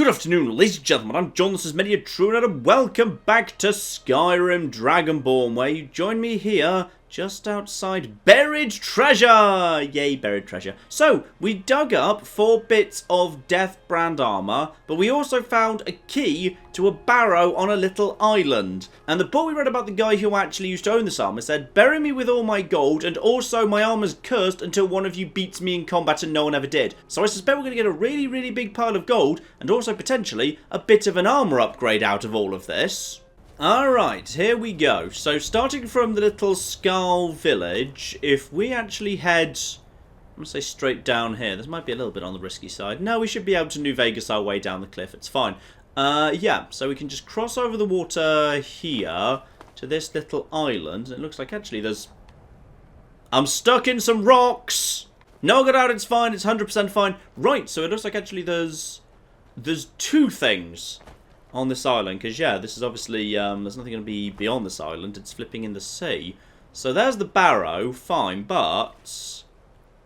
Good afternoon, ladies and gentlemen, I'm John, this is Many a True and welcome back to Skyrim Dragonborn, where you join me here, just outside Buried Treasure! Yay, Buried Treasure. So, we dug up 4 bits of Death Brand armor, but we also found a key to a barrow on a little island. And the book we read about the guy who actually used to own this armor said, bury me with all my gold, and also my armor's cursed until one of you beats me in combat, and no one ever did. So I suspect we're going to get a really, really big pile of gold, and also potentially a bit of an armor upgrade out of all of this. Alright, here we go. So starting from the little Skull village, if we actually head, I'm going to say straight down here. This might be a little bit on the risky side. No, we should be able to New Vegas our way down the cliff. It's fine. Yeah, so we can just cross over the water here to this little island. It looks like actually there's... I'm stuck in some rocks! No, get out, it's fine. It's 100% fine. Right, so it looks like actually there's 2 things on this island, because yeah, this is obviously, there's nothing going to be beyond this island, it's flipping in the sea. So there's the barrow, fine, but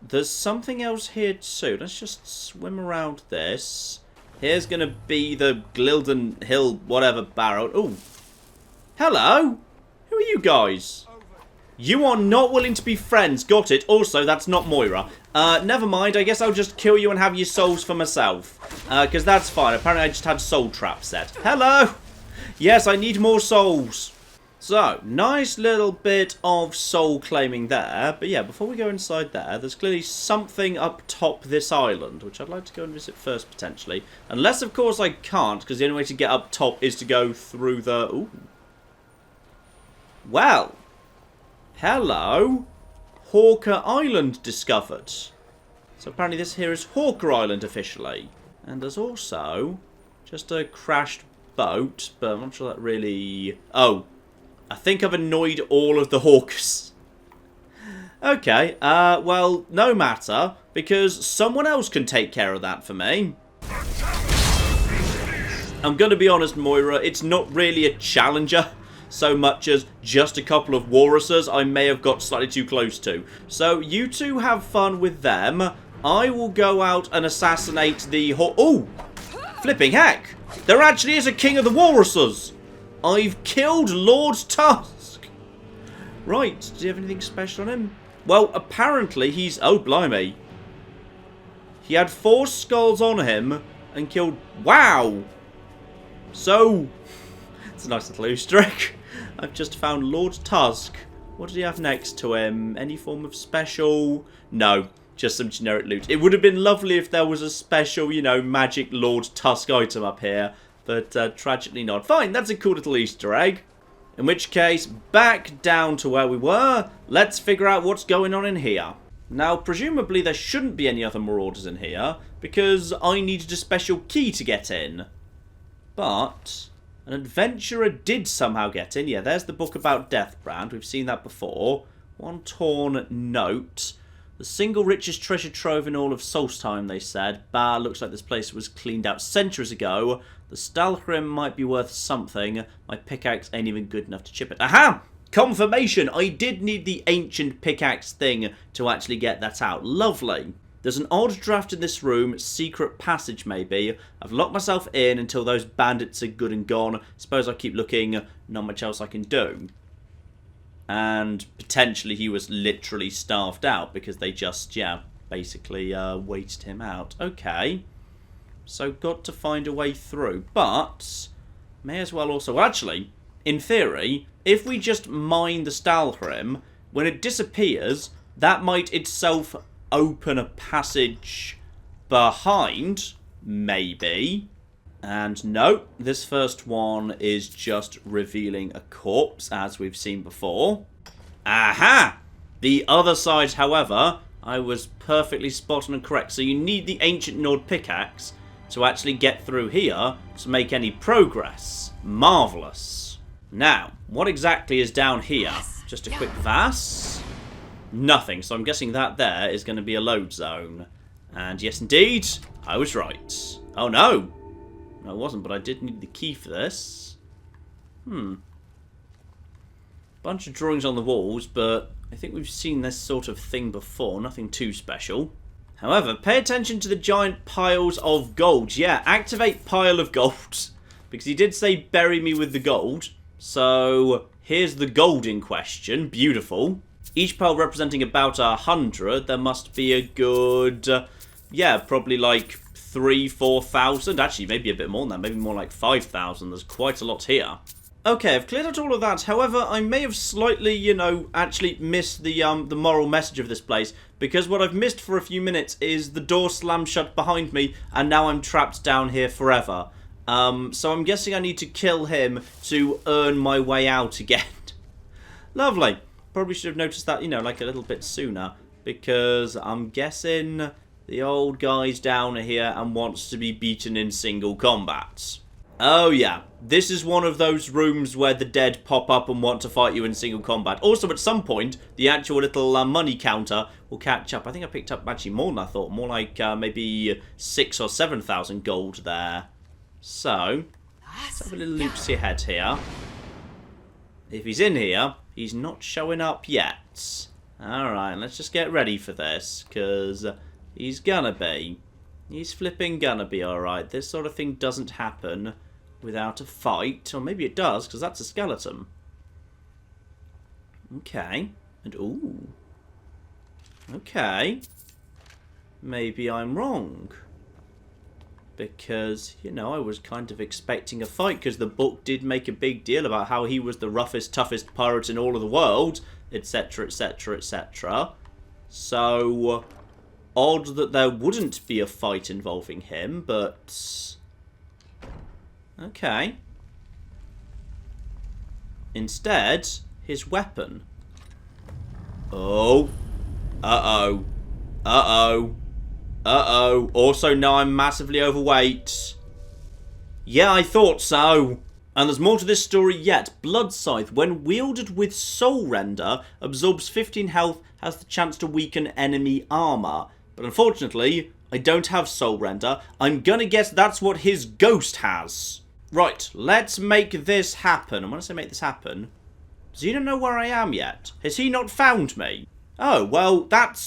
there's something else here too. Let's just swim around this. Here's going to be the Glilden Hill whatever barrow. Oh, hello, who are you guys? You are not willing to be friends, got it. Also, that's not Moira. Never mind, I guess I'll just kill you and have your souls for myself. Because that's fine. Apparently I just had soul trap set. Hello! Yes, I need more souls. So, nice little bit of soul claiming there. But yeah, before we go inside there, there's clearly something up top this island, which I'd like to go and visit first, potentially. Unless, of course, I can't, because the only way to get up top is to go through the... Ooh. Well... Hello, Hawker Island discovered. So apparently this here is Hawker Island officially. And there's also just a crashed boat, but I'm not sure that really... Oh, I think I've annoyed all of the hawkers. Okay, well, no matter, because someone else can take care of that for me. I'm going to be honest, Moira, it's not really a challenger so much as just a couple of walruses I may have got slightly too close to. So you two have fun with them. I will go out and assassinate the... Oh! Flipping heck! There actually is a king of the walruses! I've killed Lord Tusk! Right, do you have anything special on him? Well, apparently he's... Oh, blimey. He had 4 skulls on him and killed... Wow! So... It's a nice little Easter egg. I've just found Lord Tusk. What did he have next to him? Any form of special? No, just some generic loot. It would have been lovely if there was a special, you know, magic Lord Tusk item up here. But tragically not. Fine, that's a cool little Easter egg. In which case, back down to where we were. Let's figure out what's going on in here. Now, presumably there shouldn't be any other marauders in here, because I needed a special key to get in. But... an adventurer did somehow get in. Yeah, there's the book about Deathbrand. We've seen that before. 1 torn note. The single richest treasure trove in all of Solstheim, they said. Bah, looks like this place was cleaned out centuries ago. The Stalgrim might be worth something. My pickaxe ain't even good enough to chip it. Aha! Confirmation! I did need the ancient pickaxe thing to actually get that out. Lovely. There's an odd draft in this room, secret passage maybe. I've locked myself in until those bandits are good and gone. Suppose I'll keep looking, not much else I can do. And potentially he was literally starved out because they just, yeah, basically waited him out. Okay, so got to find a way through. But, may as well also, well, actually, in theory, if we just mine the Stalgrim, when it disappears, that might itself open a passage behind, maybe. And no, this first one is just revealing a corpse, as we've seen before. Aha! The other side, however, I was perfectly spot on and correct. So you need the ancient Nord pickaxe to actually get through here to make any progress. Marvellous. Now, what exactly is down here? Just a quick Vass. Nothing, so I'm guessing that there is going to be a load zone. And yes, indeed, I was right. Oh, no. No, I wasn't, but I did need the key for this. Bunch of drawings on the walls, but I think we've seen this sort of thing before. Nothing too special. However, pay attention to the giant piles of gold. Yeah, activate pile of gold. Because he did say bury me with the gold. So, here's the gold in question. Beautiful. Each pile representing about 100. There must be a good... yeah, probably like 3,000-4,000. Actually, maybe a bit more than that. Maybe more like 5,000. There's quite a lot here. Okay, I've cleared out all of that. However, I may have slightly, you know, actually missed the moral message of this place. Because what I've missed for a few minutes is the door slammed shut behind me. And now I'm trapped down here forever. So I'm guessing I need to kill him to earn my way out again. Lovely. Probably should have noticed that, you know, like a little bit sooner. Because I'm guessing the old guy's down here and wants to be beaten in single combat. Oh yeah, this is one of those rooms where the dead pop up and want to fight you in single combat. Also, at some point, the actual little money counter will catch up. I think I picked up actually more than I thought. More like maybe 6,000 or 7,000 gold there. So, let's have a little loopsy ahead here. If he's in here, he's not showing up yet. Alright, let's just get ready for this, because he's gonna be. He's flipping gonna be alright. This sort of thing doesn't happen without a fight. Or maybe it does, because that's a skeleton. Okay. And, ooh. Okay. Maybe I'm wrong. Because, you know, I was kind of expecting a fight, because the book did make a big deal about how he was the roughest, toughest pirate in all of the world, etc., etc., etc. So, odd that there wouldn't be a fight involving him, but... okay. Instead, his weapon. Oh. Uh-oh. Uh-oh. Uh-oh. Also, now I'm massively overweight. Yeah, I thought so. And there's more to this story yet. Blood Scythe, when wielded with Soul Render, absorbs 15 health, has the chance to weaken enemy armor. But unfortunately, I don't have Soul Render. I'm gonna guess that's what his ghost has. Right, let's make this happen. And when I say make this happen, does he not know where I am yet? Has he not found me? Oh, well, that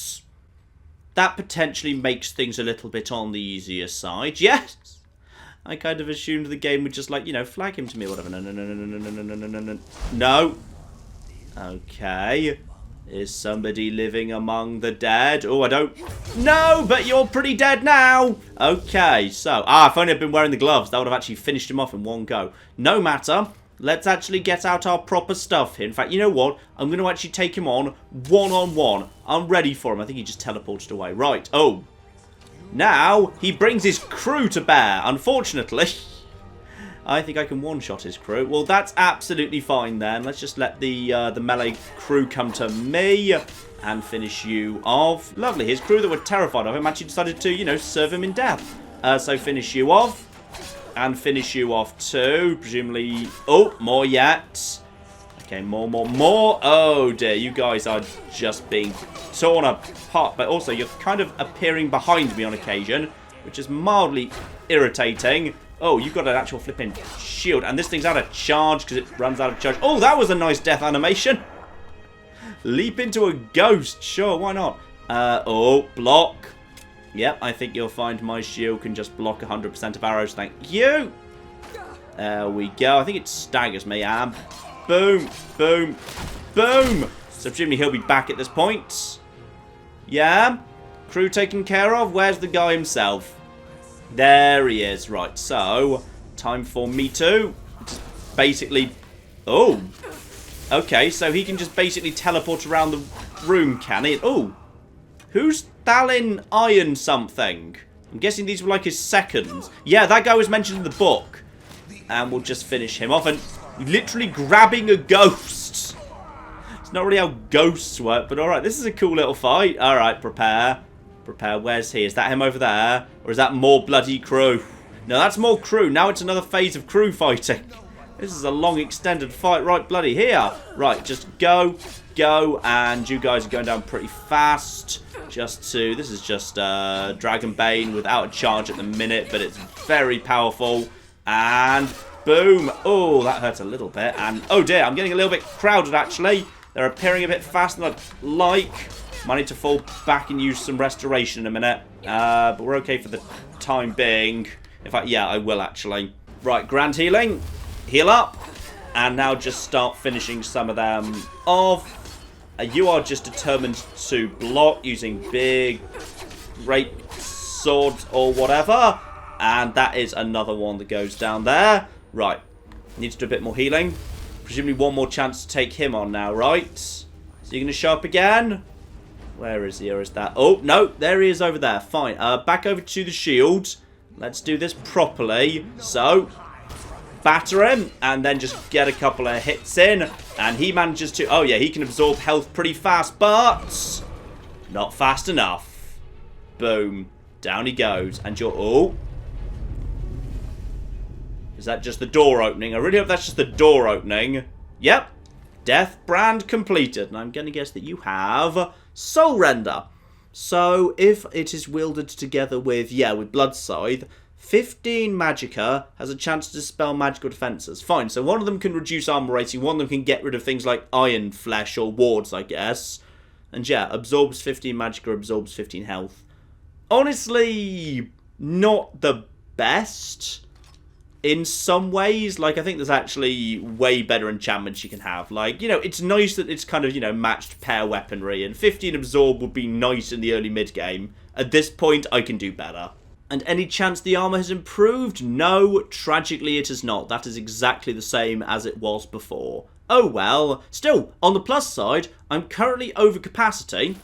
potentially makes things a little bit on the easier side. Yes! I kind of assumed the game would just, like, you know, flag him to me or whatever. No, no, no, no, no, no, no, no, no, no, no. No. Okay. Is somebody living among the dead? Oh, I don't... no, but you're pretty dead now. Okay, so... if only I'd been wearing the gloves. That would have actually finished him off in one go. No matter. Let's actually get out our proper stuff here. In fact, you know what? I'm going to actually take him on one-on-one. I'm ready for him. I think he just teleported away. Right. Oh. Now, he brings his crew to bear. Unfortunately, I think I can one-shot his crew. Well, that's absolutely fine then. Let's just let the melee crew come to me and finish you off. Lovely. His crew that were terrified of him actually decided to, you know, serve him in death. So finish you off. And finish you off too. Presumably... oh, more yet. Okay, more. Oh dear, you guys are just being torn apart. But also, you're kind of appearing behind me on occasion, which is mildly irritating. Oh, you've got an actual flipping shield. And this thing's out of charge because it runs out of charge. Oh, that was a nice death animation. Leap into a ghost. Sure, why not? Oh, block. Yep, I think you'll find my shield can just block 100% of arrows. Thank you. There we go. I think it staggers me. And boom, boom, boom. So presumably he'll be back at this point. Yeah. Crew taken care of. Where's the guy himself? There he is. Right, so time for me to just basically... oh. Okay, so he can just basically teleport around the room, can he? Oh. Who's Thalin Iron something? I'm guessing these were like his seconds. Yeah, that guy was mentioned in the book. And we'll just finish him off. And literally grabbing a ghost. It's not really how ghosts work, but alright, this is a cool little fight. Alright, prepare. Prepare, where's he? Is that him over there? Or is that more bloody crew? No, that's more crew. Now it's another phase of crew fighting. This is a long extended fight right bloody here. Right, just go, and you guys are going down pretty fast. This is just Dragonbane without a charge at the minute, but it's very powerful. And boom. Oh, that hurt a little bit. And oh dear, I'm getting a little bit crowded actually. They're appearing a bit faster than I'd like. Might need to fall back and use some restoration in a minute. But we're okay for the time being. In fact, yeah, I will actually. Right, grand healing. Heal up. And now just start finishing some of them off. You are just determined to block using big, great swords or whatever. And that is another one that goes down there. Right. Need to do a bit more healing. Presumably one more chance to take him on now, right? Is he going to show up again? Where is he? Or is that? Oh, no. There he is over there. Fine. Back over to the shield. Let's do this properly. So, batter him. And then just get a couple of hits in. And he manages to... Oh, yeah. He can absorb health pretty fast. But not fast enough. Boom. Down he goes. And you're... Oh. Is that just the door opening? I really hope that's just the door opening. Yep. Death brand completed. And I'm going to guess that you have Soul Render. So, if it is wielded together with, with Blood Scythe, 15 Magicka has a chance to dispel magical defenses. Fine, so one of them can reduce armor rating, one of them can get rid of things like Iron Flesh or wards, I guess. And yeah, absorbs 15 Magicka, absorbs 15 health. Honestly, not the best. In some ways, like, I think there's actually way better enchantments you can have. Like, it's nice that it's kind of, matched pair weaponry. And 15 absorb would be nice in the early mid-game. At this point, I can do better. And any chance the armor has improved? No, tragically it has not. That is exactly the same as it was before. Oh well. Still, on the plus side, I'm currently over capacity.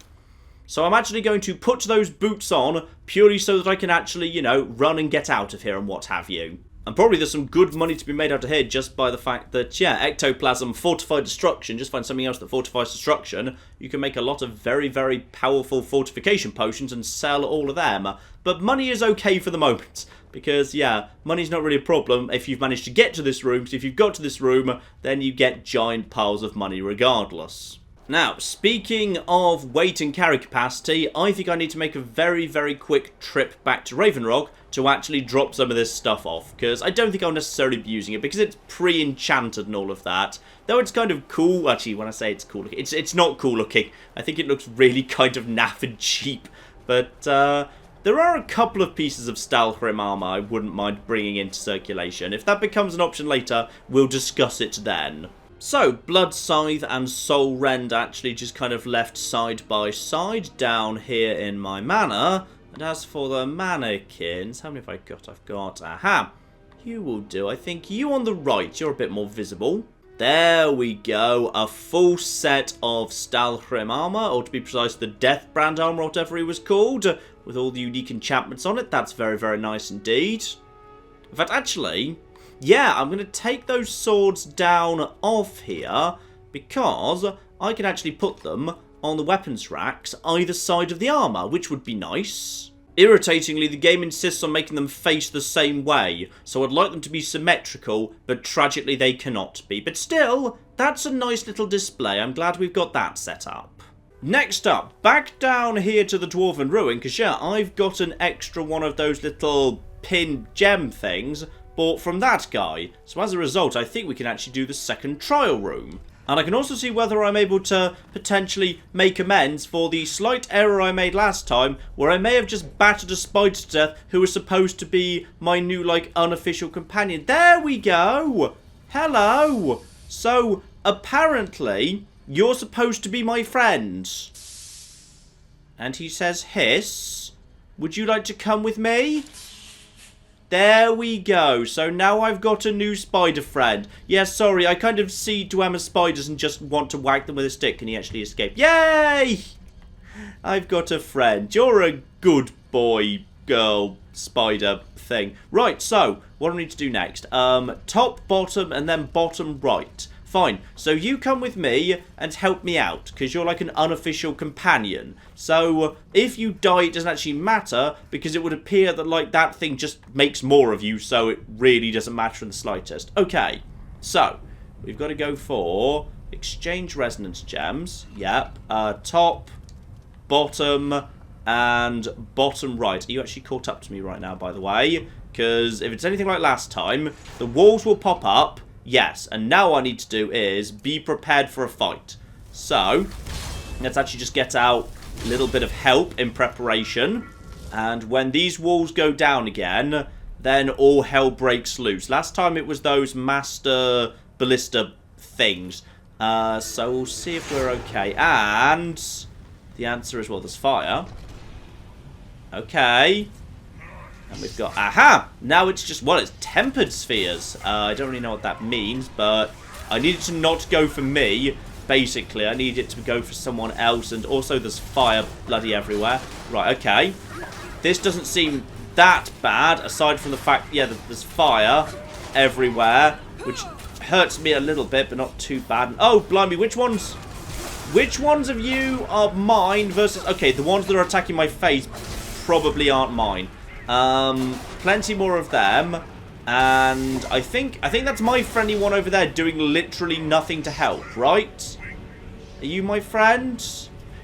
So I'm actually going to put those boots on purely so that I can actually, run and get out of here and what have you. And probably there's some good money to be made out of here just by the fact that, Ectoplasm, Fortified Destruction, just find something else that fortifies destruction. You can make a lot of very, very powerful fortification potions and sell all of them. But money is okay for the moment. Because, money's not really a problem if you've managed to get to this room. Because if you've got to this room, then you get giant piles of money regardless. Now, speaking of weight and carry capacity, I think I need to make a very, very quick trip back to Ravenrock to actually drop some of this stuff off, because I don't think I'll necessarily be using it, because it's pre-enchanted and all of that. Though it's kind of cool, actually, when I say it's cool looking, it's not cool looking. I think it looks really kind of naff and cheap, but there are a couple of pieces of Stalhrim armor I wouldn't mind bringing into circulation. If that becomes an option later, we'll discuss it then. So, Blood Scythe and Soul Rend actually just kind of left side by side down here in my manor. And as for the mannequins, how many have I got? I've got, aha, you will do. I think you on the right, you're a bit more visible. There we go, a full set of Stalhrim armor, or to be precise, the Death Brand armor, whatever it was called, with all the unique enchantments on it. That's very, very nice indeed. In fact, actually... I'm going to take those swords down off here because I can actually put them on the weapons racks either side of the armor, which would be nice. Irritatingly, the game insists on making them face the same way, so I'd like them to be symmetrical, but tragically they cannot be. But still, that's a nice little display. I'm glad we've got that set up. Next up, back down here to the Dwarven Ruin, because I've got an extra one of those little pin gem things bought from that guy. So as a result, I think we can actually do the second trial room. And I can also see whether I'm able to potentially make amends for the slight error I made last time, where I may have just battered a spider to death who was supposed to be my new, unofficial companion. There we go! Hello! So, apparently, you're supposed to be my friend. And he says, hiss, would you like to come with me? There we go. So now I've got a new spider friend. Yeah, sorry, I kind of see Dwemer spiders and just want to whack them with a stick. Can he actually escape? Yay! I've got a friend. You're a good boy, girl, spider thing. Right, so what do I need to do next? Top, bottom, and then bottom right. Fine, so you come with me and help me out, because you're like an unofficial companion. So, if you die, it doesn't actually matter, because it would appear that, that thing just makes more of you, so it really doesn't matter in the slightest. Okay, so, we've got to go for exchange resonance gems. Yep, top, bottom, and bottom right. Are you actually caught up to me right now, by the way? Because if it's anything like last time, the walls will pop up. Yes, and now what I need to do is be prepared for a fight. So, let's actually just get out a little bit of help in preparation. And when these walls go down again, then all hell breaks loose. Last time it was those master ballista things. So we'll see if we're okay. And the answer is, well, there's fire. Okay. And we've got, aha! Now it's just, well, it's tempered spheres. I don't really know what that means, but I need it to not go for me. Basically, I need it to go for someone else. And also there's fire bloody everywhere. Right, okay. This doesn't seem that bad, aside from the fact, yeah, that there's fire everywhere, which hurts me a little bit, but not too bad. Oh, blimey, which ones of you are mine versus... Okay, the ones that are attacking my face probably aren't mine. Plenty more of them. And I think that's my friendly one over there doing literally nothing to help, right? Are you my friend?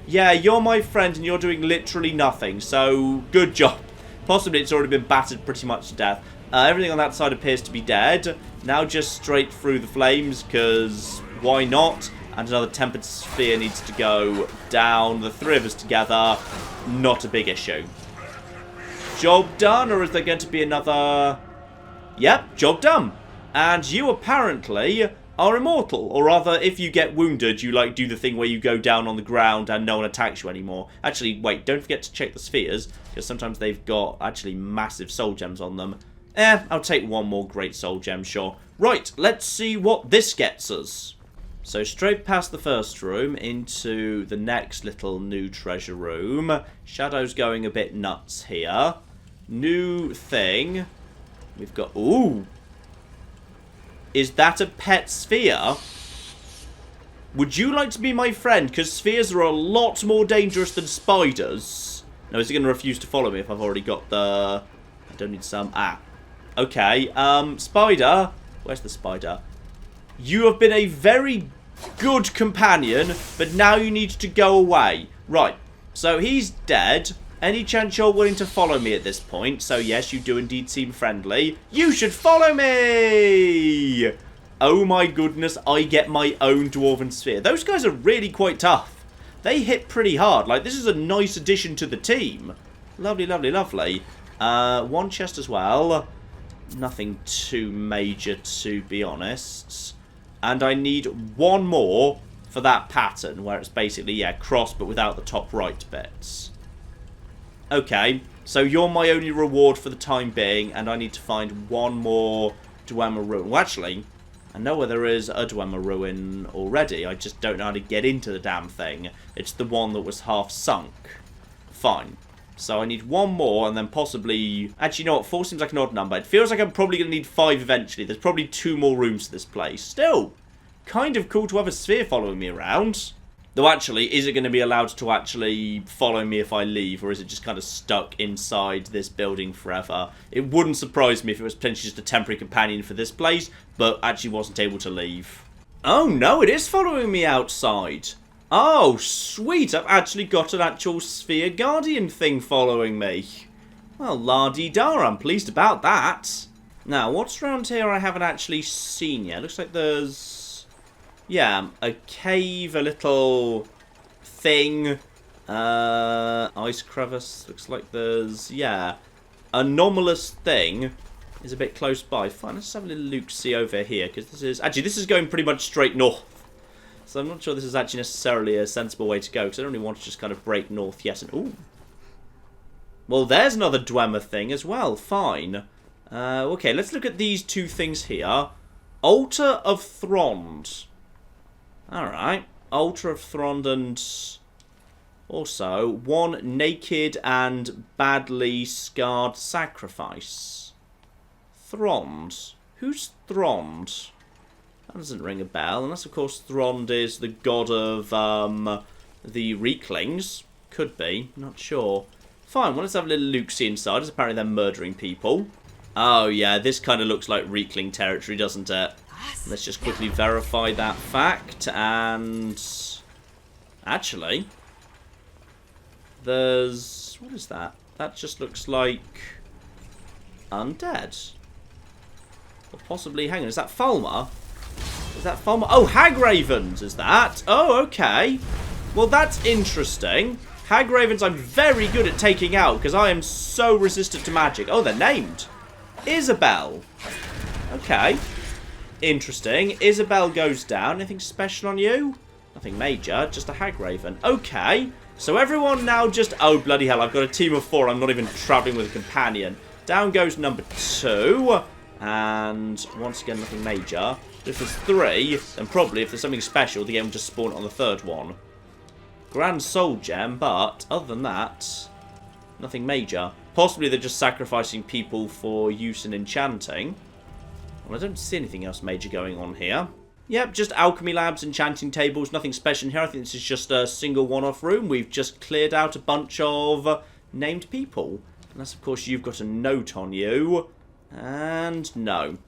Yeah, you're my friend and you're doing literally nothing. So, good job. Possibly it's already been battered pretty much to death. Everything on that side appears to be dead. Now just straight through the flames, because why not? And another tempered sphere needs to go down. The three of us together, not a big issue. Job done, or is there going to be another... Yep, job done. And you apparently are immortal. Or rather, if you get wounded, you like do the thing where you go down on the ground and no one attacks you anymore. Actually, wait, don't forget to check the spheres, because sometimes they've got actually massive soul gems on them. I'll take one more great soul gem, sure. Right, let's see what this gets us. So straight past the first room into the next little new treasure room. Shadow's going a bit nuts here. New thing. We've got... Ooh. Is that a pet sphere? Would you like to be my friend? Because spheres are a lot more dangerous than spiders. No, is he going to refuse to follow me if I've already got the... I don't need some... Okay, spider. Where's the spider? You have been a very good companion, but now you need to go away. Right, so he's dead. Any chance you're willing to follow me at this point? So yes, you do indeed seem friendly. You should follow me! Oh my goodness, I get my own dwarven sphere. Those guys are really quite tough. They hit pretty hard. Like, this is a nice addition to the team. Lovely, lovely, lovely. One chest as well. Nothing too major, to be honest. And I need one more for that pattern, where it's basically, yeah, cross, but without the top right bits. Okay, so you're my only reward for the time being, and I need to find one more Dwemer ruin. Well, actually, I know where there is a Dwemer ruin already. I just don't know how to get into the damn thing. It's the one that was half sunk. Fine. So I need one more, and then possibly... Actually, you know what? 4 seems like an odd number. It feels like I'm probably going to need 5 eventually. There's probably 2 more rooms to this place. Still, kind of cool to have a sphere following me around. Though actually, is it going to be allowed to actually follow me if I leave? Or is it just kind of stuck inside this building forever? It wouldn't surprise me if it was potentially just a temporary companion for this place, but actually wasn't able to leave. Oh no, it is following me outside. Oh, sweet. I've actually got an actual Sphere Guardian thing following me. Well, la-dee-da, I'm pleased about that. Now, what's around here I haven't actually seen yet? Looks like there's... Yeah, a cave, a little thing. Ice crevice. Looks like there's... Yeah. Anomalous thing is a bit close by. Fine, let's have a little look-see over here, because this is... Actually, this is going pretty much straight north. So I'm not sure this is actually necessarily a sensible way to go, because I don't really want to just kind of break north yet. And ooh. Well, there's another Dwemer thing as well. Fine. Okay, let's look at these 2 things here. Altar of Thrond. Alright. Altar of Thrond and... Also, 1 naked and badly scarred sacrifice. Thrond. Who's Thrond? That doesn't ring a bell, unless, of course, Thrond is the god of, the Reeklings. Could be, not sure. Fine, well, let's have a little look-see inside, as apparently they're murdering people. Oh, yeah, this kind of looks like Reekling territory, doesn't it? Let's just quickly verify that fact, and... Actually... There's... What is that? That just looks like... Undead. Or possibly... Hang on, is that Falmer? Is that Falmer? Oh, Hag Ravens, is that? Oh, okay. Well, that's interesting. Hag Ravens I'm very good at taking out because I am so resistant to magic. Oh, they're named. Isabel. Okay. Interesting. Isabel goes down. Anything special on you? Nothing major. Just a Hag Raven. Okay. So everyone now just... Oh, bloody hell. I've got a team of 4. I'm not even travelling with a companion. Down goes number 2. And once again, nothing major. But if there's 3, then probably if there's something special, the game will just spawn on the 3rd one. Grand Soul Gem, but other than that, nothing major. Possibly they're just sacrificing people for use in enchanting. Well, I don't see anything else major going on here. Yep, just alchemy labs, enchanting tables, nothing special in here. I think this is just a single one-off room. We've just cleared out a bunch of named people. Unless, of course, you've got a note on you. And no.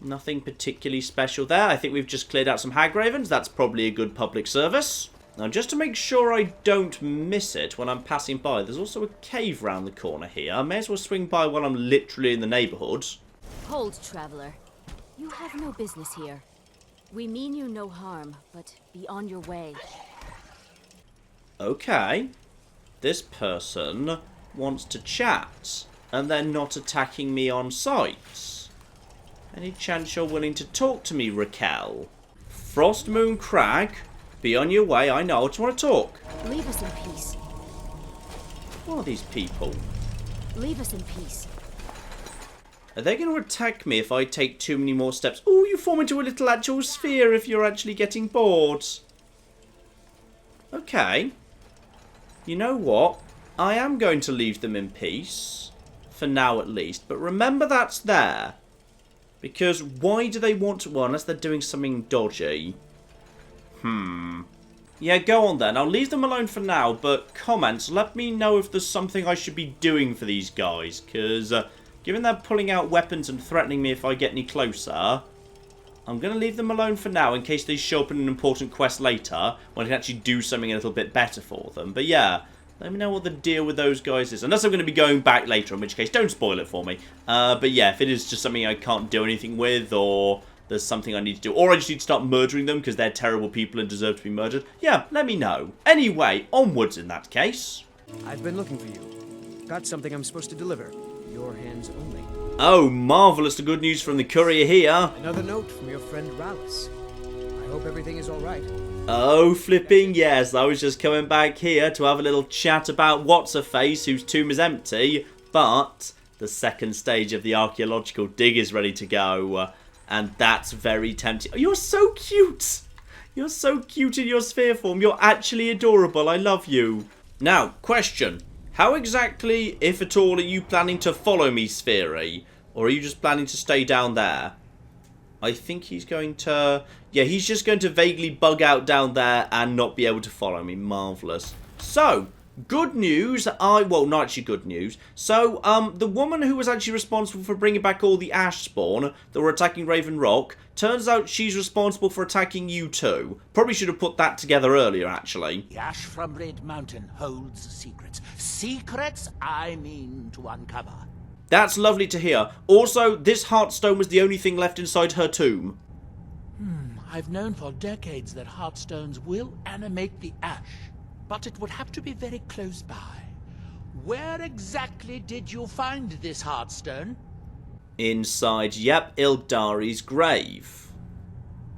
Nothing particularly special there. I think we've just cleared out some Hag Ravens. That's probably a good public service. Now, just to make sure I don't miss it when I'm passing by, there's also a cave round the corner here. I may as well swing by while I'm literally in the neighbourhood. Hold, traveller. You have no business here. We mean you no harm, but be on your way. Okay. This person wants to chat, and they're not attacking me on sight. Any chance you're willing to talk to me, Raquel? Frostmoon Crag, be on your way. I know. I just want to talk. Leave us in peace. What are these people? Leave us in peace. Are they going to attack me if I take too many more steps? Oh, you form into a little actual sphere if you're actually getting bored. Okay. You know what? I am going to leave them in peace. For now, at least. But remember that's there. Because why do they want to... Well, unless they're doing something dodgy. Yeah, go on then. I'll leave them alone for now. But comments, let me know if there's something I should be doing for these guys. Because... given they're pulling out weapons and threatening me if I get any closer, I'm going to leave them alone for now in case they show up in an important quest later when I can actually do something a little bit better for them. But yeah, let me know what the deal with those guys is. Unless I'm going to be going back later, in which case don't spoil it for me. But yeah, if it is just something I can't do anything with, or there's something I need to do, or I just need to start murdering them because they're terrible people and deserve to be murdered, yeah, let me know. Anyway, onwards in that case. I've been looking for you. Got something I'm supposed to deliver. Your hands only. Oh, marvellous. The good news from the courier here. Another note from your friend Rallis. I hope everything is alright. Oh, flipping yes. I was just coming back here to have a little chat about What's-Her-Face, whose tomb is empty, but the second stage of the archaeological dig is ready to go, and that's very tempting. Oh, you're so cute. You're so cute in your sphere form. You're actually adorable. I love you. Now, question. How exactly, if at all, are you planning to follow me, Sphere? Or are you just planning to stay down there? I think he's going to... Yeah, he's just going to vaguely bug out down there and not be able to follow me. Marvellous. So, good news. Well, not actually good news. So, the woman who was actually responsible for bringing back all the ash spawn that were attacking Raven Rock, turns out she's responsible for attacking you too. Probably should have put that together earlier, actually. The ash from Red Mountain holds secrets. Secrets I mean to uncover. That's lovely to hear. Also, this Heartstone was the only thing left inside her tomb. I've known for decades that heartstones will animate the ash, but it would have to be very close by. Where exactly did you find this heartstone? Inside, yep, Ildari's grave.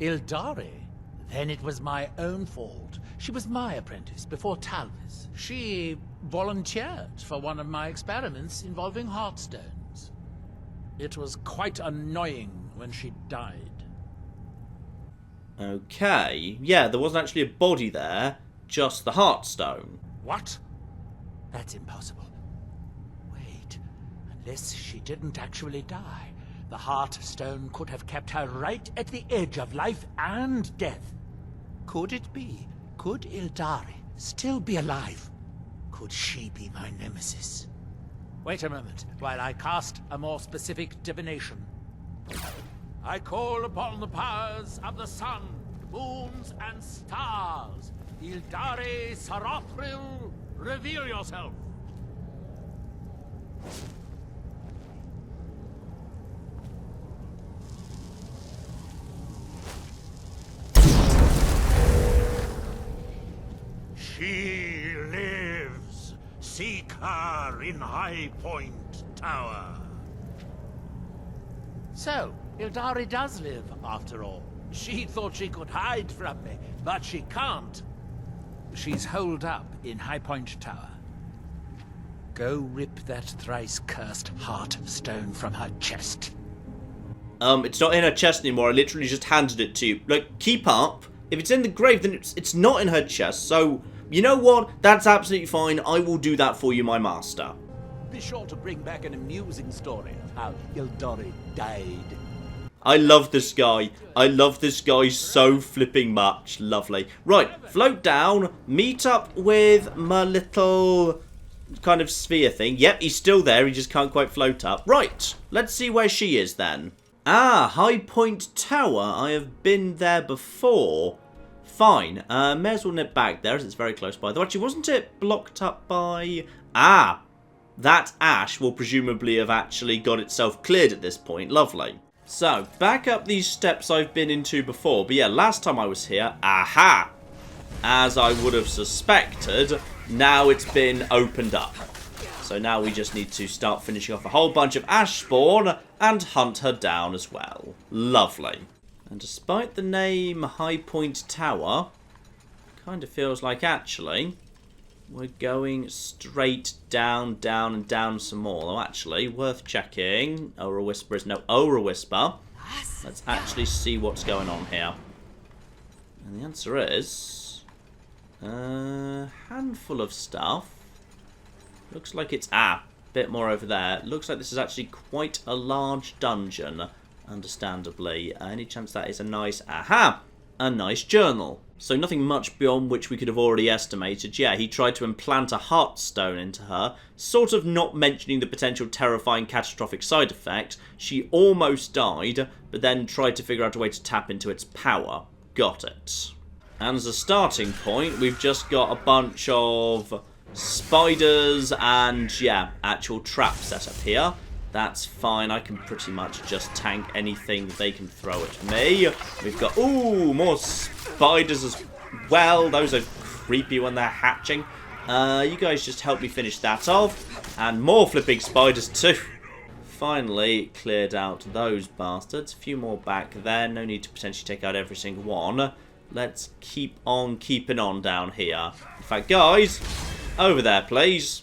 Ildari? Then it was my own fault. She was my apprentice before Talvis. She volunteered for one of my experiments involving heartstones. It was quite annoying when she died. Okay. Yeah, there wasn't actually a body there, just the Heartstone. What? That's impossible. Wait, unless she didn't actually die, the Heartstone could have kept her right at the edge of life and death. Could it be? Could Ildari still be alive? Could she be my nemesis? Wait a moment, while I cast a more specific divination. I call upon the powers of the sun, moons, and stars. Ildari Sarathril, reveal yourself. She lives. are in High Point Tower. So, Ildari does live, after all. She thought she could hide from me, but she can't. She's holed up in High Point Tower. Go rip that thrice-cursed heart stone from her chest. It's not in her chest anymore. I literally just handed it to you. Like, keep up. If it's in the grave, then it's not in her chest. So, you know what? That's absolutely fine. I will do that for you, my master. Be sure to bring back an amusing story of how Ildari died. I love this guy. I love this guy so flipping much. Lovely. Right, float down. Meet up with my little kind of sphere thing. Yep, he's still there. He just can't quite float up. Right, let's see where she is then. Ah, High Point Tower. I have been there before. Fine. May as well nip back there as it's very close by. Though actually, wasn't it blocked up by... Ah, that ash will presumably have actually got itself cleared at this point. Lovely. So, back up these steps I've been into before. But yeah, last time I was here, aha! As I would have suspected, now it's been opened up. So now we just need to start finishing off a whole bunch of ash spawn and hunt her down as well. Lovely. And despite the name High Point Tower, kind of feels like actually we're going straight down, down, and down some more. Though actually, worth checking. Aura Whisper is no Aura Whisper. Let's actually see what's going on here. And the answer is a handful of stuff. Looks like it's a bit more over there. Looks like this is actually quite a large dungeon, understandably. Any chance that is a nice a nice journal. So nothing much beyond which we could have already estimated. Yeah, he tried to implant a heartstone into her, sort of not mentioning the potential terrifying catastrophic side effect. She almost died, but then tried to figure out a way to tap into its power. Got it. And as a starting point, we've just got a bunch of spiders and, yeah, actual traps set up here. That's fine. I can pretty much just tank anything they can throw at me. We've got, ooh, more spiders as well. Those are creepy when they're hatching. You guys just help me finish that off. And more flipping spiders too. Finally cleared out those bastards. A few more back there. No need to potentially take out every single one. Let's keep on keeping on down here. In fact, guys, over there, please.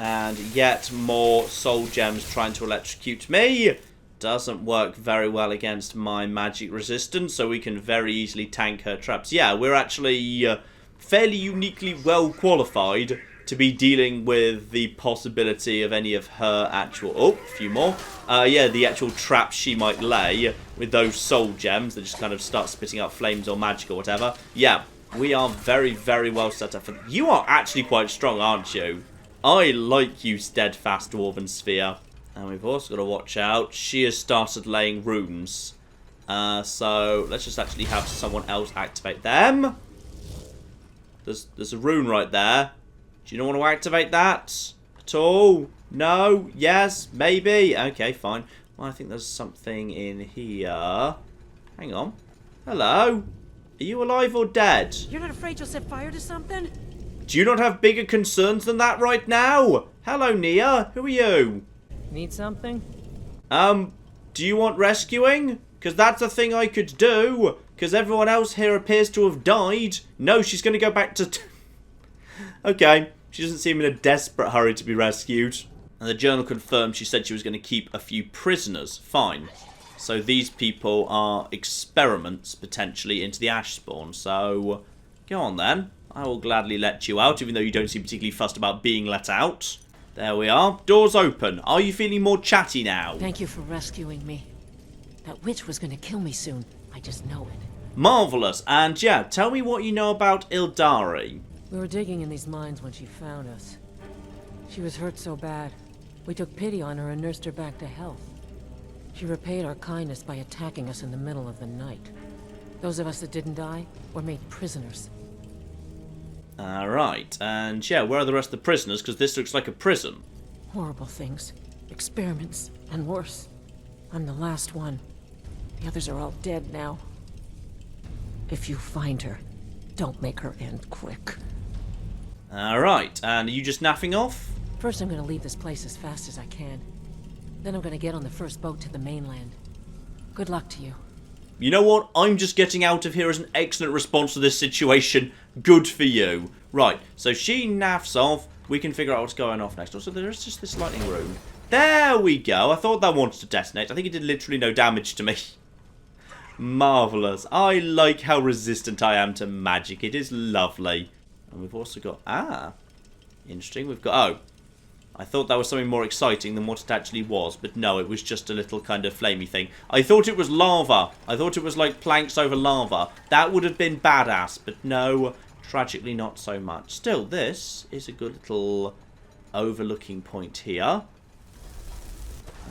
And yet more soul gems trying to electrocute me. Doesn't work very well against my magic resistance, so we can very easily tank her traps. Yeah, we're actually fairly uniquely well qualified to be dealing with the possibility of any of her actual... Oh, a few more. Yeah, the actual traps she might lay with those soul gems that just kind of start spitting out flames or magic or whatever. Yeah, we are very, very well set up for... You are actually quite strong, aren't you? I like you, Steadfast Dwarven Sphere. And we've also got to watch out. She has started laying runes. So let's just actually have someone else activate them. There's a rune right there. Do you not want to activate that at all? No? Yes? Maybe? Okay, fine. Well, I think there's something in here. Hang on. Hello? Are you alive or dead? You're not afraid you'll set fire to something? Do you not have bigger concerns than that right now? Hello, Nia. Who are you? Need something? Do you want rescuing? Because that's a thing I could do. Because everyone else here appears to have died. No, she's going to go back to... Okay. She doesn't seem in a desperate hurry to be rescued. And the journal confirmed she said she was going to keep a few prisoners. Fine. So these people are experiments, potentially, into the ash spawn. So, go on then. I will gladly let you out, even though you don't seem particularly fussed about being let out. There we are. Doors open. Are you feeling more chatty now? Thank you for rescuing me. That witch was going to kill me soon. I just know it. Marvellous. And yeah, tell me what you know about Ildari. We were digging in these mines when she found us. She was hurt so bad. We took pity on her and nursed her back to health. She repaid our kindness by attacking us in the middle of the night. Those of us that didn't die were made prisoners. Alright, and yeah, where are the rest of the prisoners? Because this looks like a prison. Horrible things. Experiments. And worse. I'm the last one. The others are all dead now. If you find her, don't make her end quick. Alright, and are you just naffing off? First, I'm gonna leave this place as fast as I can. Then I'm gonna get on the first boat to the mainland. Good luck to you. You know what? I'm just getting out of here as an excellent response to this situation. Good for you. Right, so she naffs off. We can figure out what's going off next. Also, there is just this lightning rune. There we go. I thought that wanted to detonate. I think it did literally no damage to me. Marvellous. I like how resistant I am to magic. It is lovely. And we've also got... Ah. Interesting. We've got... Oh. I thought that was something more exciting than what it actually was. But no, it was just a little kind of flamey thing. I thought it was lava. I thought it was like planks over lava. That would have been badass. But no, tragically not so much. Still, this is a good little overlooking point here.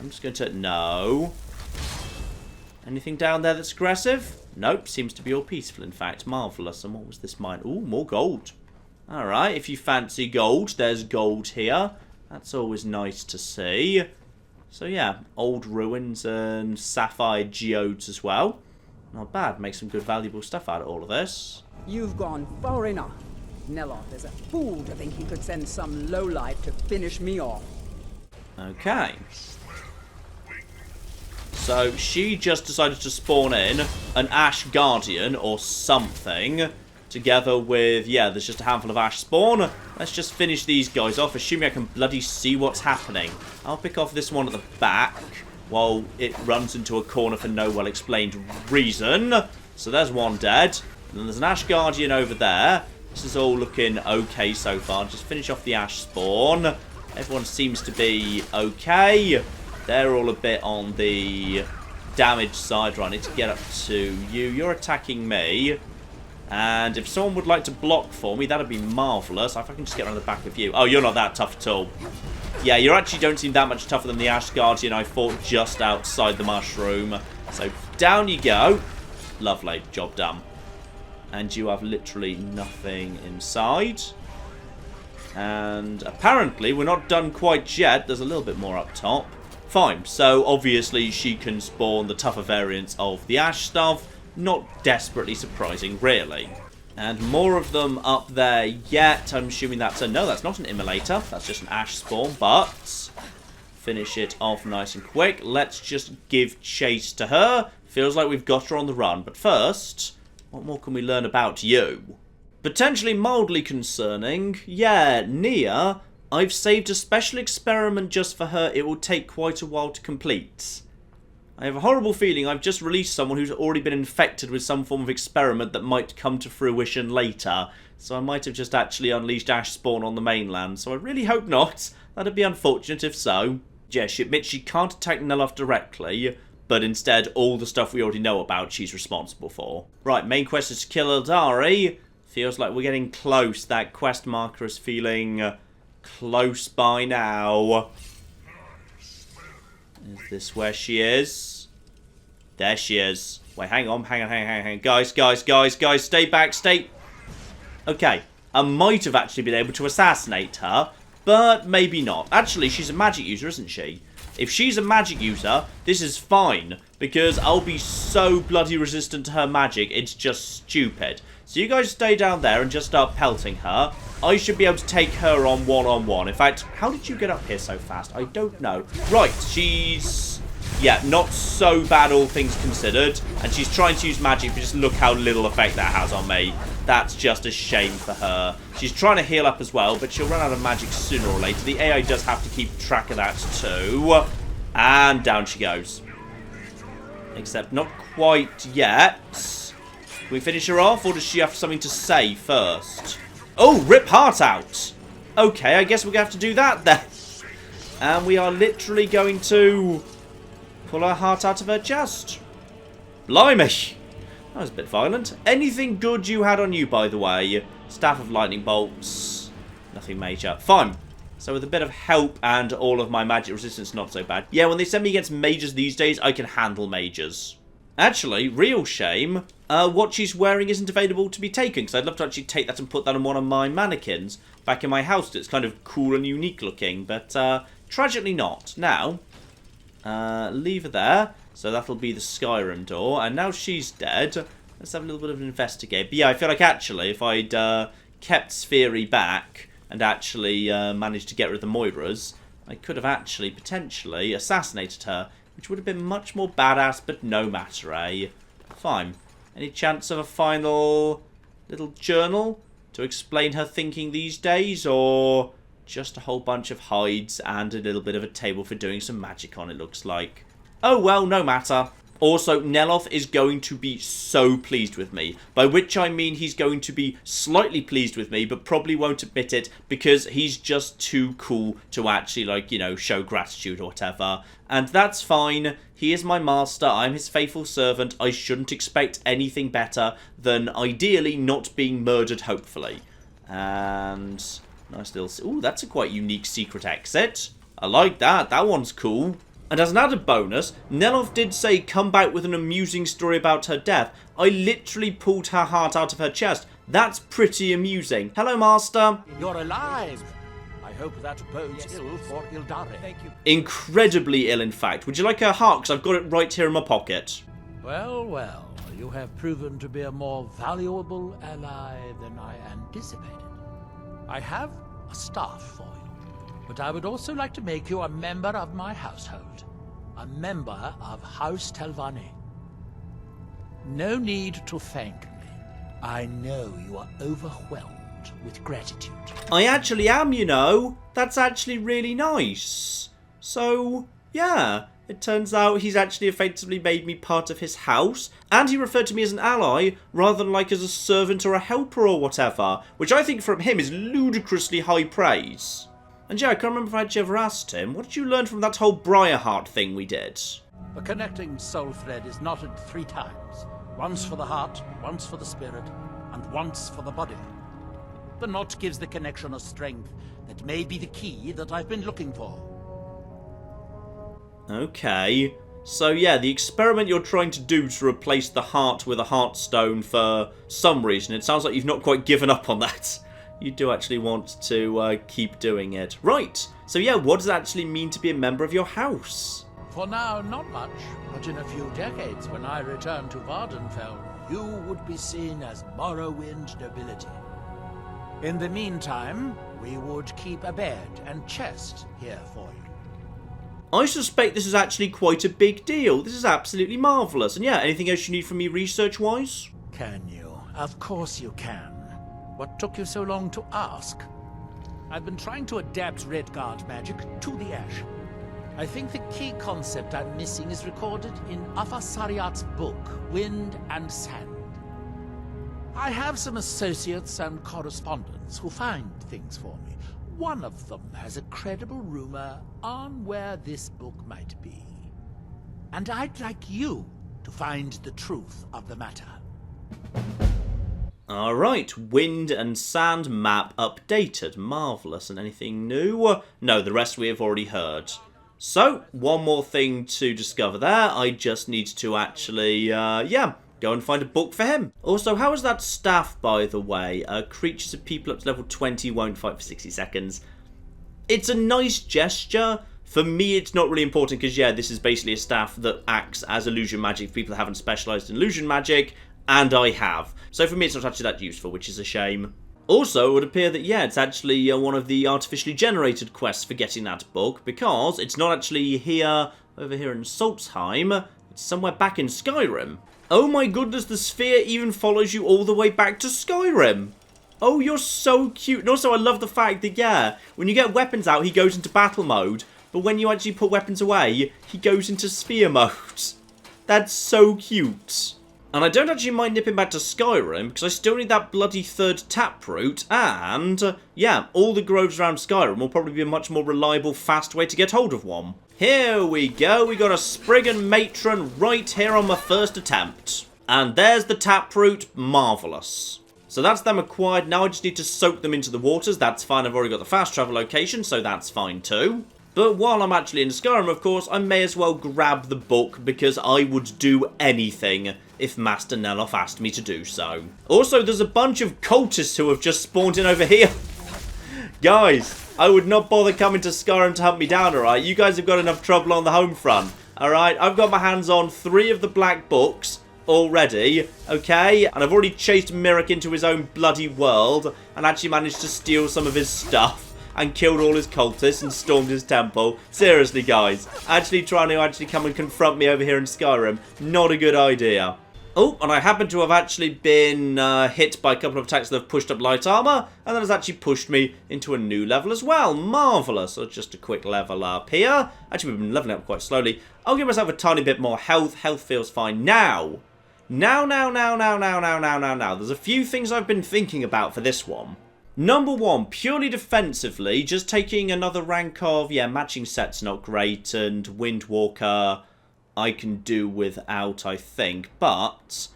I'm just going to... No. Anything down there that's aggressive? Nope. Seems to be all peaceful, in fact. Marvellous. And what was this mine? Ooh, more gold. Alright, if you fancy gold, there's gold here. That's always nice to see. So yeah, old ruins and sapphire geodes as well. Not bad. Make some good valuable stuff out of all of this. You've gone far enough. Neloth is a fool to think he could send some lowlife to finish me off. Okay. So she just decided to spawn in an Ash Guardian or something. Together with, yeah, there's just a handful of Ash spawn. Let's just finish these guys off, assuming I can bloody see what's happening. I'll pick off this one at the back while it runs into a corner for no well-explained reason. So there's one dead. And then there's an Ash Guardian over there. This is all looking okay so far. Just finish off the Ash spawn. Everyone seems to be okay. They're all a bit on the damage side. Right, I need to get up to you. You're attacking me. And if someone would like to block for me, that'd be marvellous. If I can just get around the back of you. Oh, you're not that tough at all. Yeah, you actually don't seem that much tougher than the Ash Guardian I fought just outside the mushroom. So down you go. Lovely. Job done. And you have literally nothing inside. And apparently we're not done quite yet. There's a little bit more up top. Fine. So obviously she can spawn the tougher variants of the Ash stuff. Not desperately surprising, really. And more of them up there yet. I'm assuming that's a... No, that's not an immolator. That's just an Ash spawn, but... Finish it off nice and quick. Let's just give chase to her. Feels like we've got her on the run. But first, what more can we learn about you? Potentially mildly concerning. Yeah, Nia, I've saved a special experiment just for her. It will take quite a while to complete. I have a horrible feeling I've just released someone who's already been infected with some form of experiment that might come to fruition later. So I might have just actually unleashed Ash Spawn on the mainland. So I really hope not. That'd be unfortunate if so. Yeah, she admits she can't attack Neloth directly, but instead all the stuff we already know about she's responsible for. Right, main quest is to kill Eldari. Feels like we're getting close. That quest marker is feeling close by now. Is this where she is? There she is. Wait, hang on. Guys, stay back, stay... Okay, I might have actually been able to assassinate her, but maybe not. Actually, she's a magic user, isn't she? If she's a magic user, this is fine, because I'll be so bloody resistant to her magic, it's just stupid. So you guys stay down there and just start pelting her. I should be able to take her on one-on-one. In fact, how did you get up here so fast? I don't know. Right, she's... Yeah, not so bad all things considered. And she's trying to use magic, but just look how little effect that has on me. That's just a shame for her. She's trying to heal up as well, but she'll run out of magic sooner or later. The AI does have to keep track of that too. And down she goes. Except not quite yet. Can we finish her off, or does she have something to say first? Oh, rip heart out! Okay, I guess we're going to have to do that then. And we are literally going to pull her heart out of her chest. Blimey! That was a bit violent. Anything good you had on you, by the way? Staff of lightning bolts. Nothing major. Fine. So with a bit of help and all of my magic resistance, not so bad. Yeah, when they send me against mages these days, I can handle mages. Actually, real shame, what she's wearing isn't available to be taken, because I'd love to actually take that and put that on one of my mannequins back in my house. It's kind of cool and unique looking, but tragically not. Now, leave her there, so that'll be the Skyrim door, and now she's dead. Let's have a little bit of an investigate. But yeah, I feel like actually, if I'd kept Spheri back, and actually managed to get rid of the Moiras, I could have actually, potentially, assassinated her, which would have been much more badass, but no matter, eh? Fine. Any chance of a final little journal to explain her thinking these days, or just a whole bunch of hides and a little bit of a table for doing some magic on, it looks like. Oh well, no matter. Also, Neloth is going to be so pleased with me, by which I mean he's going to be slightly pleased with me, but probably won't admit it, because he's just too cool to actually, like, you know, show gratitude or whatever. And that's fine. He is my master. I'm his faithful servant. I shouldn't expect anything better than, ideally, not being murdered, hopefully. And nice little... Ooh, that's a quite unique secret exit. I like that. That one's cool. And as an added bonus, Neloth did say come back with an amusing story about her death. I literally pulled her heart out of her chest. That's pretty amusing. Hello, Master. You're alive. I hope that bodes ill for Ildare. Thank you. Incredibly ill, in fact. Would you like her heart? Because I've got it right here in my pocket. Well, well, you have proven to be a more valuable ally than I anticipated. I have a staff for you, but I would also like to make you a member of my household. A member of House Telvanni. No need to thank me. I know you are overwhelmed with gratitude. I actually am, you know. That's actually really nice. So, yeah. It turns out he's actually effectively made me part of his house, and he referred to me as an ally, rather than like as a servant or a helper or whatever, which I think from him is ludicrously high praise. And yeah, I can't remember if I actually ever asked him, what did you learn from that whole Briarheart thing we did? A connecting soul thread is knotted 3 times. Once for the heart, once for the spirit, and once for the body. The knot gives the connection a strength that may be the key that I've been looking for. Okay. So yeah, the experiment you're trying to do to replace the heart with a heartstone for some reason, it sounds like you've not quite given up on that. You do actually want to keep doing it. Right, so yeah, what does it actually mean to be a member of your house? For now, not much, but in a few decades, when I return to Vardenfell, you would be seen as Morrowind nobility. In the meantime, we would keep a bed and chest here for you. I suspect this is actually quite a big deal. This is absolutely marvellous. And yeah, anything else you need from me research-wise? Can you? Of course you can. What took you so long to ask? I've been trying to adapt Redguard magic to the Ash. I think the key concept I'm missing is recorded in Afasariat's book, Wind and Sand. I have some associates and correspondents who find things for me. One of them has a credible rumor on where this book might be. And I'd like you to find the truth of the matter. Alright, wind and sand map updated. Marvellous. And anything new? No, the rest we have already heard. So, one more thing to discover there. I just need to actually, go and find a book for him. Also, how is that staff, by the way? Creatures of people up to level 20 won't fight for 60 seconds. It's a nice gesture. For me, it's not really important because, yeah, this is basically a staff that acts as illusion magic for people that haven't specialised in illusion magic, and I have. So for me, it's not actually that useful, which is a shame. Also, it would appear that, yeah, it's actually one of the artificially generated quests for getting that book, because it's not actually here, over here in Saltzheim. It's somewhere back in Skyrim. Oh my goodness, the sphere even follows you all the way back to Skyrim. Oh, you're so cute. And also, I love the fact that, yeah, when you get weapons out, he goes into battle mode. But when you actually put weapons away, he goes into sphere mode. That's so cute. And I don't actually mind nipping back to Skyrim, because I still need that bloody 3rd taproot, and, yeah, all the groves around Skyrim will probably be a much more reliable, fast way to get hold of one. Here we go, we got a Spriggan Matron right here on my first attempt. And there's the taproot, marvellous. So that's them acquired, now I just need to soak them into the waters, that's fine, I've already got the fast travel location, so that's fine too. But while I'm actually in Skyrim, of course, I may as well grab the book, because I would do anything if Master Neloth asked me to do so. Also, there's a bunch of cultists who have just spawned in over here. Guys, I would not bother coming to Skyrim to hunt me down, alright? You guys have got enough trouble on the home front, alright? I've got my hands on 3 of the black books, already, okay? And I've already chased Mirek into his own bloody world and actually managed to steal some of his stuff and killed all his cultists and stormed his temple. Seriously, guys, actually trying to come and confront me over here in Skyrim, not a good idea. Oh, and I happen to have actually been hit by a couple of attacks that have pushed up light armor, and that has actually pushed me into a new level as well. Marvellous. So just a quick level up here. Actually, we've been leveling up quite slowly. I'll give myself a tiny bit more health. Health feels fine. Now. Now. There's a few things I've been thinking about for this one. Number one, purely defensively, just taking another rank of, yeah, matching set's not great, and Windwalker I can do without, I think, but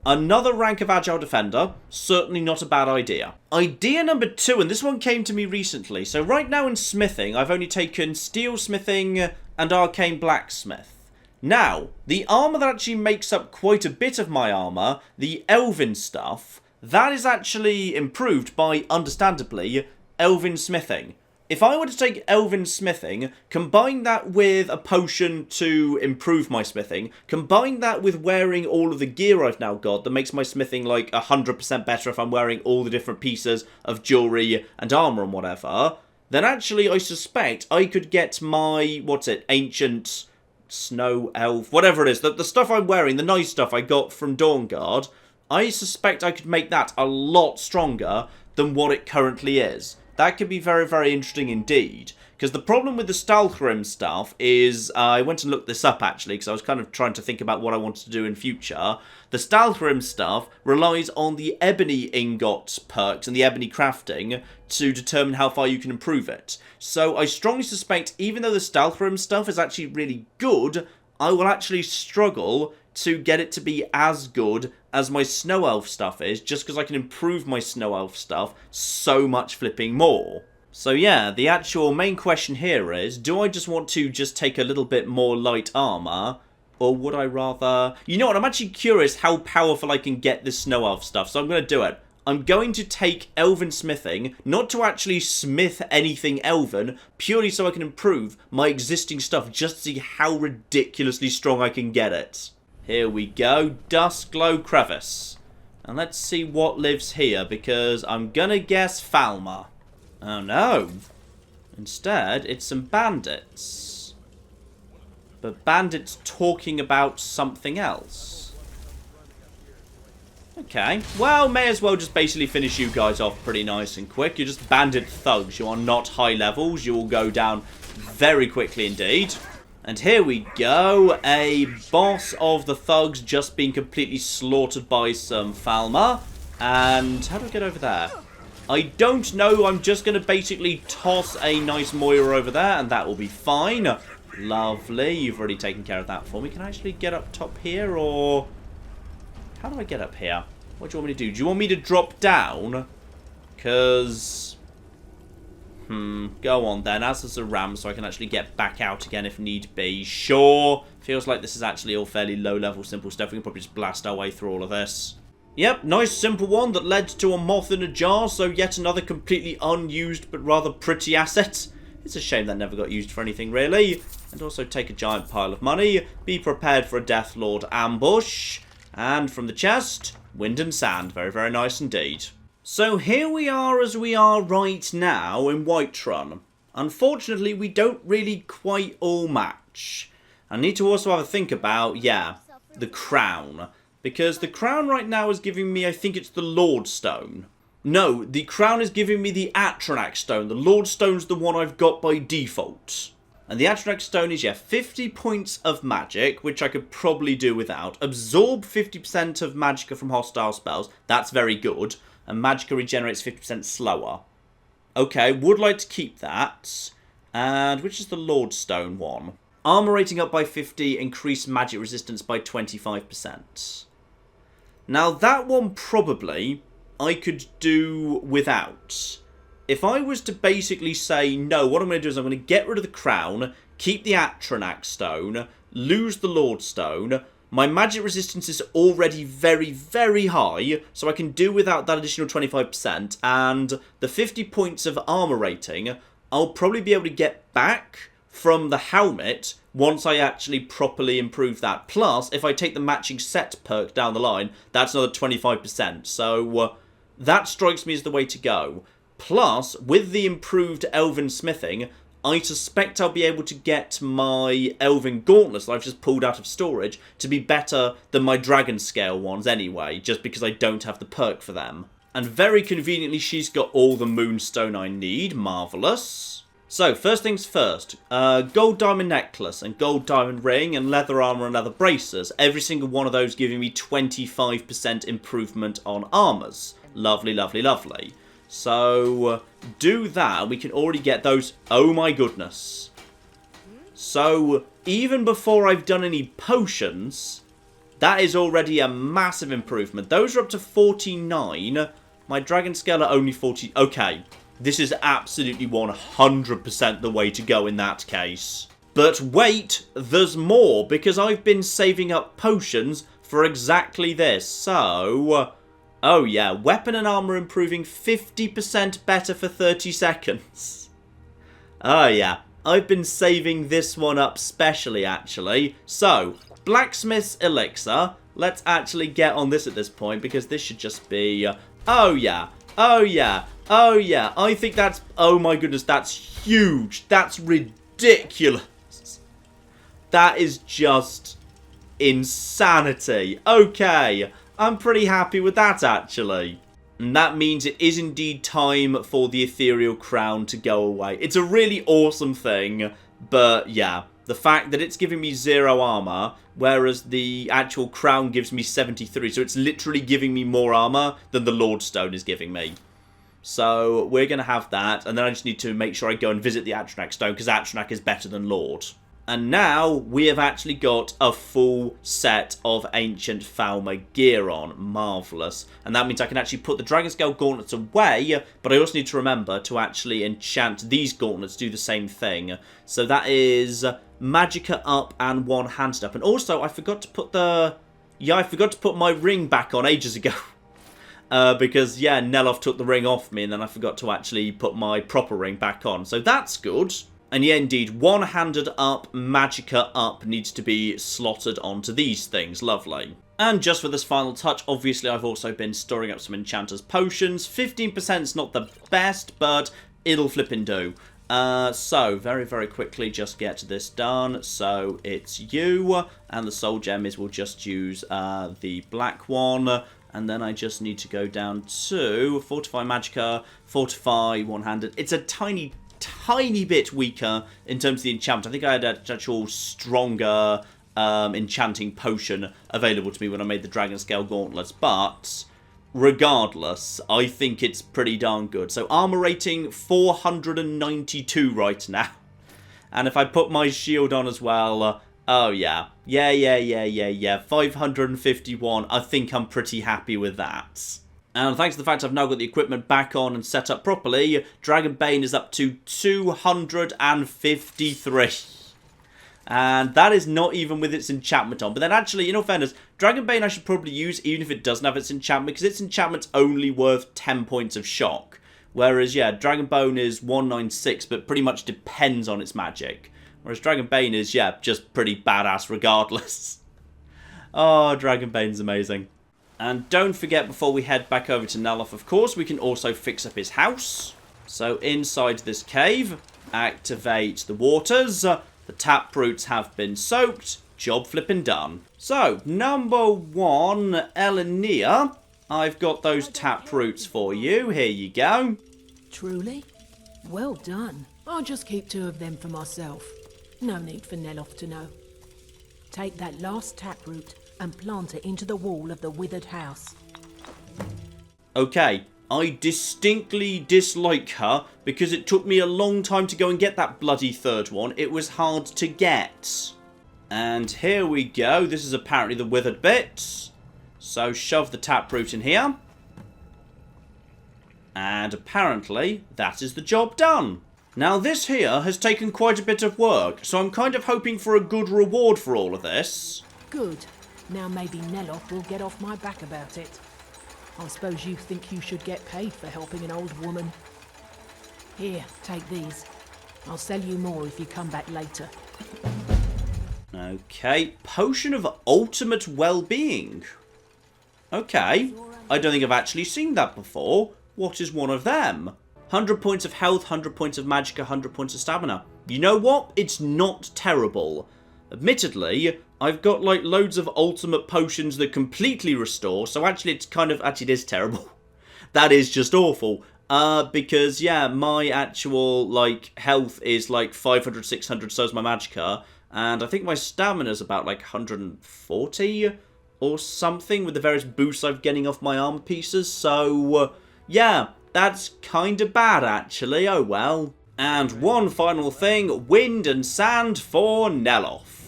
another rank of Agile Defender, certainly not a bad idea. Idea number two, and this one came to me recently, so right now in smithing, I've only taken Steel Smithing and Arcane Blacksmith. Now, the armour that actually makes up quite a bit of my armour, the Elven stuff, that is actually improved by, understandably, Elven Smithing. If I were to take Elven Smithing, combine that with a potion to improve my smithing, combine that with wearing all of the gear I've now got that makes my smithing like 100% better if I'm wearing all the different pieces of jewellery and armour and whatever, then actually I suspect I could get my, ancient snow elf, whatever it is, the stuff I'm wearing, the nice stuff I got from Dawnguard, I suspect I could make that a lot stronger than what it currently is. That could be very, very interesting indeed. Because the problem with the Skyrim stuff is, I went and looked this up actually, because I was kind of trying to think about what I wanted to do in future. The Skyrim stuff relies on the ebony ingot perks and the ebony crafting to determine how far you can improve it. So I strongly suspect, even though the Skyrim stuff is actually really good, I will actually struggle to get it to be as good as my Snow Elf stuff is, just because I can improve my Snow Elf stuff so much flipping more. So yeah, the actual main question here is, do I just want to just take a little bit more light armor, or would I rather... You know what, I'm actually curious how powerful I can get this Snow Elf stuff, so I'm going to do it. I'm going to take Elven Smithing, not to actually smith anything Elven, purely so I can improve my existing stuff, just to see how ridiculously strong I can get it. Here we go, Duskglow Crevice. And let's see what lives here, because I'm gonna guess Falmer. Oh no. Instead, it's some bandits. But bandits talking about something else. Okay, well, may as well just basically finish you guys off pretty nice and quick. You're just bandit thugs. You are not high levels. You will go down very quickly indeed. And here we go, a boss of the thugs just being completely slaughtered by some Falmer. And how do I get over there? I don't know, I'm just going to basically toss a nice Moira over there, and that will be fine. Lovely, you've already taken care of that for me. Can I actually get up top here, or... How do I get up here? What do you want me to do? Do you want me to drop down? Because... go on then, as there's a ram so I can actually get back out again if need be. Sure, feels like this is actually all fairly low level simple stuff. We can probably just blast our way through all of this. Yep, nice simple one that led to a moth in a jar, so yet another completely unused but rather pretty asset. It's a shame that never got used for anything really. And also take a giant pile of money, be prepared for a Deathlord ambush, and from the chest, wind and sand. Very, very nice indeed. So here we are as we are right now in Whiterun. Unfortunately, we don't really quite all match. I need to also have a think about, yeah, the crown. Because the crown right now is giving me, I think it's the Lord Stone. No, the crown is giving me the Atronach Stone. The Lord Stone's the one I've got by default. And the Atronach Stone is, yeah, 50 points of magic, which I could probably do without. Absorb 50% of magicka from hostile spells. That's very good. And magicka regenerates 50% slower. Okay, would like to keep that. And which is the Lord Stone one? Armor rating up by 50, increase magic resistance by 25%. Now that one probably I could do without. If I was to basically say, no, what I'm going to do is I'm going to get rid of the crown, keep the Atronach Stone, lose the Lord Stone. My magic resistance is already very, very high, so I can do without that additional 25%, and the 50 points of armor rating, I'll probably be able to get back from the helmet once I actually properly improve that. Plus, if I take the matching set perk down the line, that's another 25%. So that strikes me as the way to go. Plus, with the improved elven smithing, I suspect I'll be able to get my elven gauntlets that I've just pulled out of storage to be better than my dragon scale ones anyway, just because I don't have the perk for them. And very conveniently, she's got all the moonstone I need. Marvellous. So, first things first. Gold diamond necklace and gold diamond ring and leather armour and leather bracers. Every single one of those giving me 25% improvement on armours. Lovely, lovely, lovely. So, do that. We can already get those. Oh my goodness. So, even before I've done any potions, that is already a massive improvement. Those are up to 49. My dragon scale are only 40. Okay, this is absolutely 100% the way to go in that case. But wait, there's more, because I've been saving up potions for exactly this. So, oh yeah, weapon and armor improving 50% better for 30 seconds. Oh yeah, I've been saving this one up specially, actually. So, Blacksmiths Elixir. Let's actually get on this at this point, because this should just be... oh yeah, oh yeah, oh yeah. I think that's... oh my goodness, that's huge. That's ridiculous. That is just insanity. Okay, I'm pretty happy with that, actually. And that means it is indeed time for the ethereal crown to go away. It's a really awesome thing, but yeah. The fact that it's giving me 0 armor, whereas the actual crown gives me 73. So it's literally giving me more armor than the Lordstone is giving me. So we're going to have that. And then I just need to make sure I go and visit the Atronach Stone, because Atronach is better than Lord. And now we have actually got a full set of Ancient Falmer gear on. Marvellous. And that means I can actually put the Dragon Scale gauntlets away, but I also need to remember to actually enchant these gauntlets to do the same thing. So that is Magicka up and one-handed up. And also, I forgot to put the... yeah, I forgot to put my ring back on ages ago. Because, yeah, Neloth took the ring off me, and then I forgot to actually put my proper ring back on. So that's good. And yeah, indeed, one-handed up, Magicka up needs to be slotted onto these things. Lovely. And just for this final touch, obviously I've also been storing up some Enchanters Potions. 15% is not the best, but it'll flippin' do. So, very, very quickly, just get this done. So, it's you, and the Soul Gem is we'll just use the black one. And then I just need to go down to Fortify Magicka, Fortify one-handed. It's a tiny bit weaker in terms of the enchantment. I think I had an actual stronger enchanting potion available to me when I made the Dragon Scale Gauntlets, but regardless, I think it's pretty darn good. So armor rating 492 right now. And if I put my shield on as well, oh yeah. Yeah, 551. I think I'm pretty happy with that. And thanks to the fact I've now got the equipment back on and set up properly, Dragonbane is up to 253. And that is not even with its enchantment on. But then actually, in all fairness, Dragonbane I should probably use even if it doesn't have its enchantment, because its enchantment's only worth 10 points of shock. Whereas, yeah, Dragonbone is 196, but pretty much depends on its magic. Whereas Dragonbane is, yeah, just pretty badass regardless. Oh, Dragonbane's amazing. And don't forget, before we head back over to Neloth, of course, we can also fix up his house. So inside this cave, activate the waters. The taproots have been soaked. Job flipping done. So, number 1, Elenia. I've got those taproots for you. Here you go. Truly? Well done. I'll just keep 2 of them for myself. No need for Neloth to know. Take that last taproot and plant it into the wall of the withered house. Okay, I distinctly dislike her because it took me a long time to go and get that bloody 3rd one. It was hard to get. And here we go. This is apparently the withered bit. So shove the taproot in here. And apparently that is the job done. Now this here has taken quite a bit of work, so I'm kind of hoping for a good reward for all of this. Good. Now maybe Neloth will get off my back about it. I suppose you think you should get paid for helping an old woman. Here, take these. I'll sell you more if you come back later. Okay, Potion of Ultimate Well-Being. Okay, I don't think I've actually seen that before. What is one of them? 100 points of health, 100 points of magic, 100 points of stamina. You know what? It's not terrible. Admittedly, I've got like loads of ultimate potions that completely restore, so actually it's kind of, actually it is terrible. That is just awful. Because, yeah, my actual, like, health is like 500, 600, so is my magicka. And I think my stamina's about like 140 or something with the various boosts I'm getting off my armor pieces. So, yeah, that's kind of bad actually. Oh well. And one final thing, wind and sand for Neloth.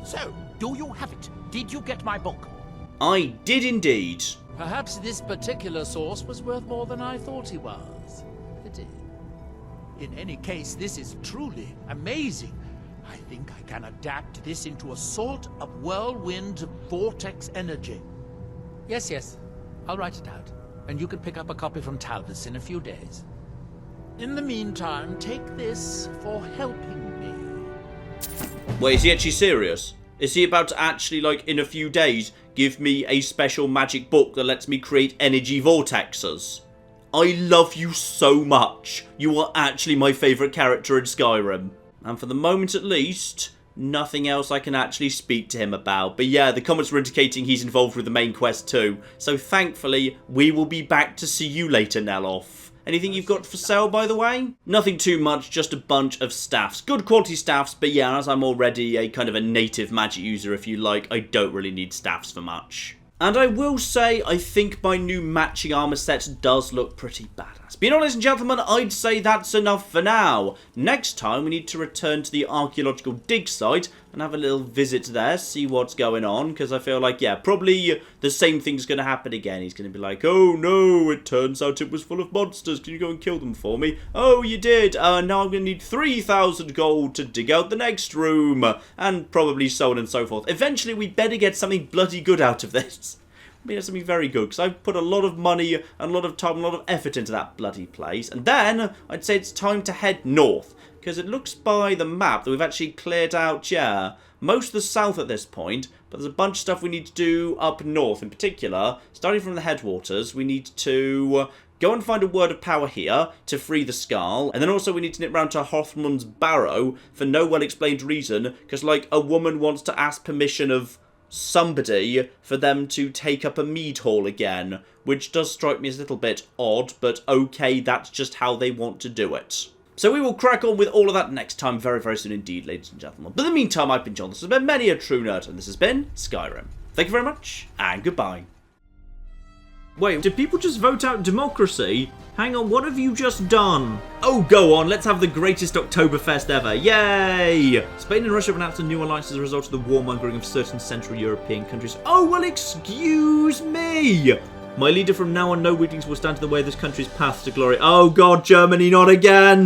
So, do you have it? Did you get my book? I did indeed. Perhaps this particular source was worth more than I thought he was. Pity. In any case, this is truly amazing. I think I can adapt this into a sort of whirlwind vortex energy. Yes. I'll write it out. And you can pick up a copy from Talbot's in a few days. In the meantime, take this for helping me. Wait, is he actually serious? Is he about to actually, like, in a few days, give me a special magic book that lets me create energy vortexes? I love you so much. You are actually my favourite character in Skyrim. And for the moment at least, nothing else I can actually speak to him about. But yeah, the comments were indicating he's involved with the main quest too. So thankfully, we will be back to see you later, Neloth. Anything you've got for sale, by the way? Nothing too much, just a bunch of staffs. Good quality staffs, but yeah, as I'm already a kind of a native magic user, if you like, I don't really need staffs for much. And I will say, I think my new matching armor set does look pretty badass. Being honest, gentlemen, I'd say that's enough for now. Next time, we need to return to the archaeological dig site and have a little visit there, see what's going on, because I feel like, yeah, probably the same thing's going to happen again. He's going to be like, oh no, it turns out it was full of monsters. Can you go and kill them for me? Oh, you did. Now I'm going to need 3,000 gold to dig out the next room, and probably so on and so forth. Eventually, we better get something bloody good out of this. I mean, something very good, because I've put a lot of money and a lot of time and a lot of effort into that bloody place. And then, I'd say it's time to head north, because it looks by the map that we've actually cleared out, yeah, most of the south at this point, but there's a bunch of stuff we need to do up north. In particular, starting from the headwaters, we need to go and find a word of power here to free the Skull, and then also we need to nip round to Hothman's Barrow for no well-explained reason, because, like, a woman wants to ask permission of somebody for them to take up a mead hall again, which does strike me as a little bit odd, but okay, that's just how they want to do it. So we will crack on with all of that next time, very, very soon indeed, ladies and gentlemen. But in the meantime, I've been John, this has been Many a True Nerd, and this has been Skyrim. Thank you very much, and goodbye. Wait, did people just vote out democracy? Hang on, what have you just done? Oh, go on, let's have the greatest Oktoberfest ever. Yay! Spain and Russia have announced a new alliance as a result of the warmongering of certain Central European countries. Oh, well, excuse me! My leader from now on, no weaklings will stand in the way of this country's path to glory. Oh, God, Germany, not again!